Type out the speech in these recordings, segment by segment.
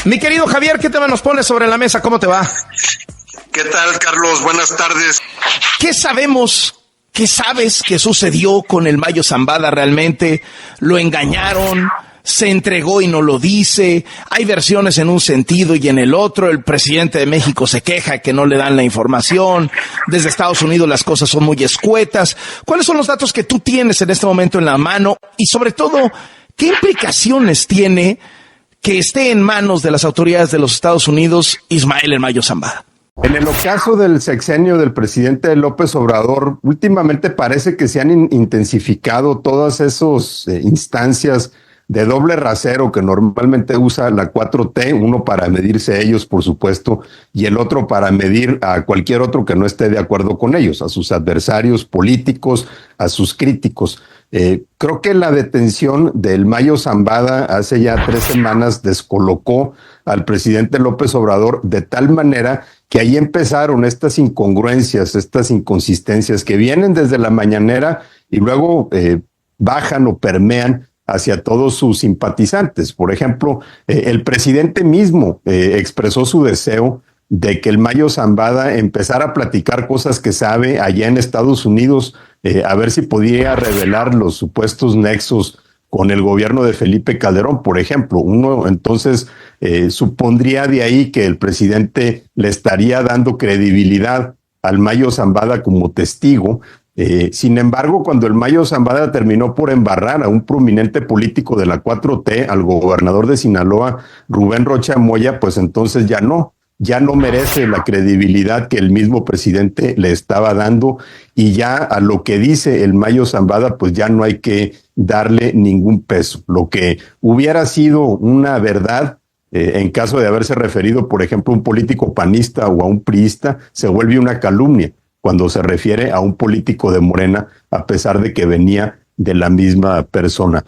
Mi querido Javier, ¿qué tema nos pones sobre la mesa? ¿Cómo te va? ¿Qué tal, Carlos? Buenas tardes. ¿Qué sabemos? ¿Qué sabes que sucedió con el Mayo Zambada realmente? ¿Lo engañaron? ¿Se entregó y no lo dice? Hay versiones en un sentido y en el otro. El presidente de México se queja que no le dan la información. Desde Estados Unidos las cosas son muy escuetas. ¿Cuáles son los datos que tú tienes en este momento en la mano? Y sobre todo, ¿qué implicaciones tiene que esté en manos de las autoridades de los Estados Unidos Ismael El Mayo Zambada? En el ocaso del sexenio del presidente López Obrador, últimamente parece que se han intensificado todas esas instancias de doble rasero que normalmente usa la 4T, uno para medirse ellos, por supuesto, y el otro para medir a cualquier otro que no esté de acuerdo con ellos, a sus adversarios políticos, a sus críticos. Creo que la detención del Mayo Zambada hace ya 3 semanas descolocó al presidente López Obrador de tal manera que ahí empezaron estas incongruencias, estas inconsistencias que vienen desde la mañanera y luego bajan o permean hacia todos sus simpatizantes. Por ejemplo, el presidente mismo expresó su deseo de que el Mayo Zambada empezara a platicar cosas que sabe allá en Estados Unidos, a ver si podía revelar los supuestos nexos con el gobierno de Felipe Calderón, por ejemplo. Uno entonces supondría de ahí que el presidente le estaría dando credibilidad al Mayo Zambada como testigo. Sin embargo, cuando el Mayo Zambada terminó por embarrar a un prominente político de la 4T, al gobernador de Sinaloa, Rubén Rocha Moya, pues entonces ya no merece la credibilidad que el mismo presidente le estaba dando, y ya a lo que dice el Mayo Zambada, pues ya no hay que darle ningún peso. Lo que hubiera sido una verdad, en caso de haberse referido, por ejemplo, a un político panista o a un priista, se vuelve una calumnia cuando se refiere a un político de Morena, a pesar de que venía de la misma persona.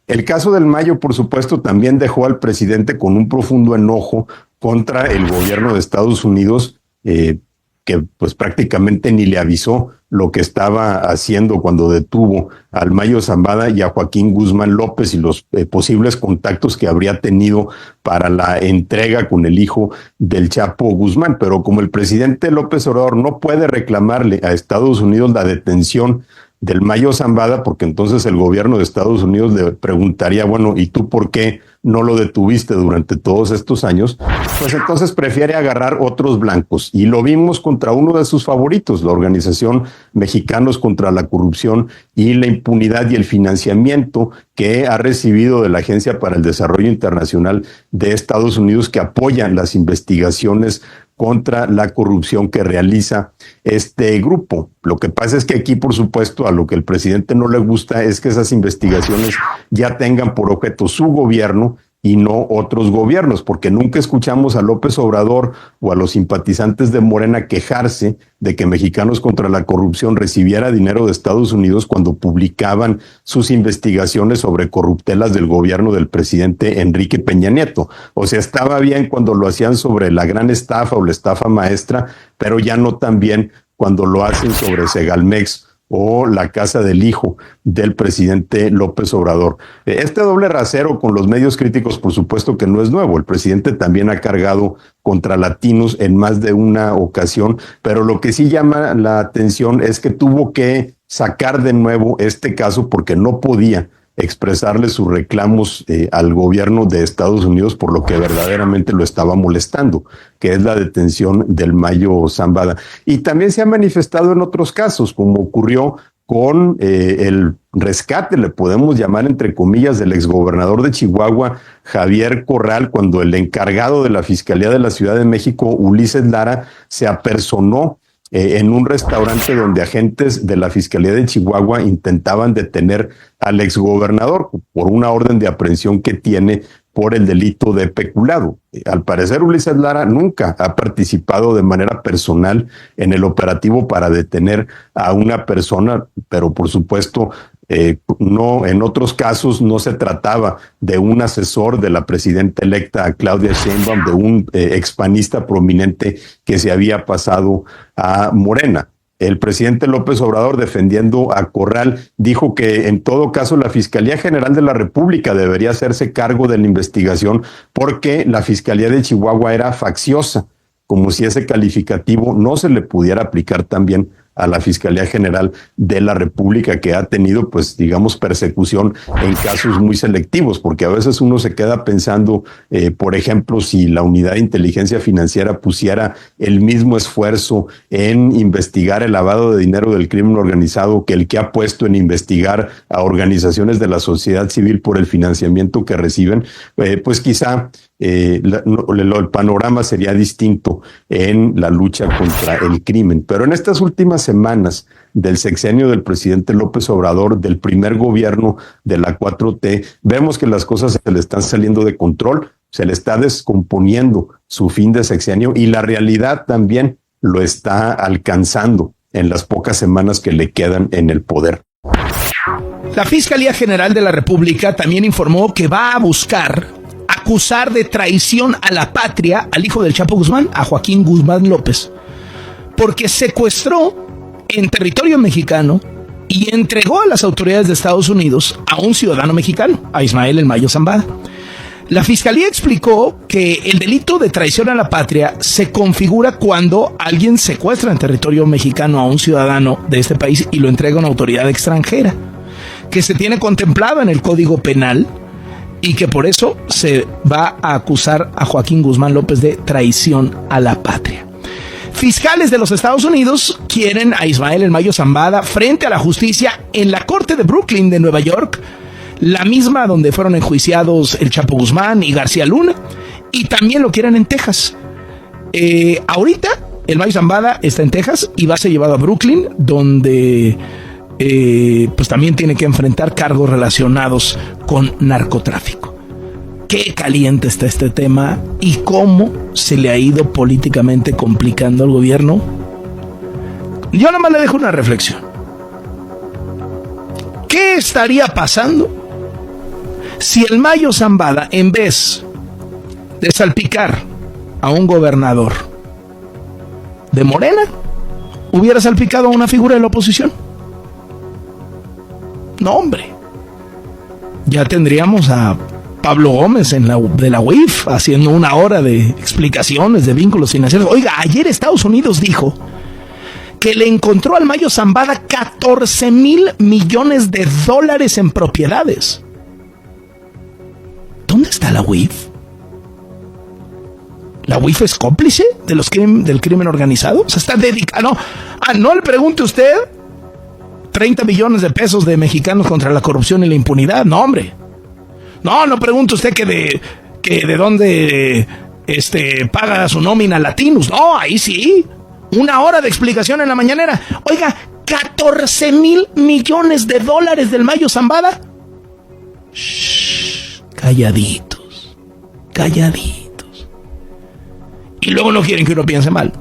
El caso del Mayo, por supuesto, también dejó al presidente con un profundo enojo contra el gobierno de Estados Unidos, que pues prácticamente ni le avisó lo que estaba haciendo cuando detuvo al Mayo Zambada y a Joaquín Guzmán López y los posibles contactos que habría tenido para la entrega con el hijo del Chapo Guzmán. Pero como el presidente López Obrador no puede reclamarle a Estados Unidos la detención del Mayo Zambada, porque entonces el gobierno de Estados Unidos le preguntaría, bueno, ¿y tú por qué no lo detuviste durante todos estos años? Pues entonces prefiere agarrar otros blancos, y lo vimos contra uno de sus favoritos, la Organización Mexicanos contra la Corrupción y la Impunidad, y el financiamiento que ha recibido de la Agencia para el Desarrollo Internacional de Estados Unidos, que apoyan las investigaciones contra la corrupción que realiza este grupo. Lo que pasa es que aquí, por supuesto, a lo que el presidente no le gusta es que esas investigaciones ya tengan por objeto su gobierno y no otros gobiernos, porque nunca escuchamos a López Obrador o a los simpatizantes de Morena quejarse de que Mexicanos contra la Corrupción recibiera dinero de Estados Unidos cuando publicaban sus investigaciones sobre corruptelas del gobierno del presidente Enrique Peña Nieto. O sea, estaba bien cuando lo hacían sobre la gran estafa o la estafa maestra, pero ya no tan bien cuando lo hacen sobre Segalmex o la casa del hijo del presidente López Obrador. Este doble rasero con los medios críticos, por supuesto que no es nuevo. El presidente también ha cargado contra latinos en más de una ocasión, pero lo que sí llama la atención es que tuvo que sacar de nuevo este caso porque no podía expresarle sus reclamos al gobierno de Estados Unidos por lo que verdaderamente lo estaba molestando, que es la detención del Mayo Zambada. Y también se ha manifestado en otros casos, como ocurrió con el rescate, le podemos llamar entre comillas, del exgobernador de Chihuahua, Javier Corral, cuando el encargado de la Fiscalía de la Ciudad de México, Ulises Lara, se apersonó en un restaurante donde agentes de la Fiscalía de Chihuahua intentaban detener al exgobernador por una orden de aprehensión que tiene por el delito de peculado. Al parecer, Ulises Lara nunca ha participado de manera personal en el operativo para detener a una persona, pero por supuesto no, en otros casos no se trataba de un asesor de la presidenta electa Claudia Sheinbaum, de un expanista prominente que se había pasado a Morena. el presidente López Obrador, defendiendo a Corral, dijo que en todo caso la Fiscalía General de la República debería hacerse cargo de la investigación porque la Fiscalía de Chihuahua era facciosa, como si ese calificativo no se le pudiera aplicar también a la Fiscalía General de la República, que ha tenido, pues, digamos, persecución en casos muy selectivos, porque a veces uno se queda pensando, por ejemplo, si la Unidad de Inteligencia Financiera pusiera el mismo esfuerzo en investigar el lavado de dinero del crimen organizado que el que ha puesto en investigar a organizaciones de la sociedad civil por el financiamiento que reciben, pues quizá el panorama sería distinto en la lucha contra el crimen. Pero en estas últimas semanas del sexenio del presidente López Obrador, del primer gobierno de la 4T, vemos que las cosas se le están saliendo de control, se le está descomponiendo su fin de sexenio y la realidad también lo está alcanzando en las pocas semanas que le quedan en el poder. La Fiscalía General de la República también informó que va a buscar acusar de traición a la patria al hijo del Chapo Guzmán, a Joaquín Guzmán López, porque secuestró en territorio mexicano y entregó a las autoridades de Estados Unidos a un ciudadano mexicano, a Ismael El Mayo Zambada. La Fiscalía explicó que el delito de traición a la patria se configura cuando alguien secuestra en territorio mexicano a un ciudadano de este país y lo entrega a una autoridad extranjera, que se tiene contemplado en el Código Penal y que por eso se va a acusar a Joaquín Guzmán López de traición a la patria. Fiscales de los Estados Unidos quieren a Ismael El Mayo Zambada frente a la justicia en la Corte de Brooklyn de Nueva York, la misma donde fueron enjuiciados el Chapo Guzmán y García Luna, y también lo quieren en Texas. Ahorita El Mayo Zambada está en Texas y va a ser llevado a Brooklyn, donde pues también tiene que enfrentar cargos relacionados con narcotráfico. Qué caliente está este tema y cómo se le ha ido políticamente complicando al gobierno. Yo nomás le dejo una reflexión. ¿Qué estaría pasando si El Mayo Zambada, en vez de salpicar a un gobernador de Morena, hubiera salpicado a una figura de la oposición? No, hombre. Ya tendríamos a Pablo Gómez de la UIF haciendo una hora de explicaciones de vínculos financieros. Oiga, ayer Estados Unidos dijo que le encontró al Mayo Zambada 14,000 millones de dólares en propiedades. ¿Dónde está la UIF? ¿La UIF es cómplice de del crimen organizado? ¿Se está dedicando? No le pregunte usted 30 millones de pesos de mexicanos contra la corrupción y la impunidad. No, hombre. No pregunte usted que de dónde paga su nómina Latinos. No, ahí sí. Una hora de explicación en la mañanera. Oiga, 14,000 millones de dólares del Mayo Zambada. Shh, calladitos. Y luego no quieren que uno piense mal.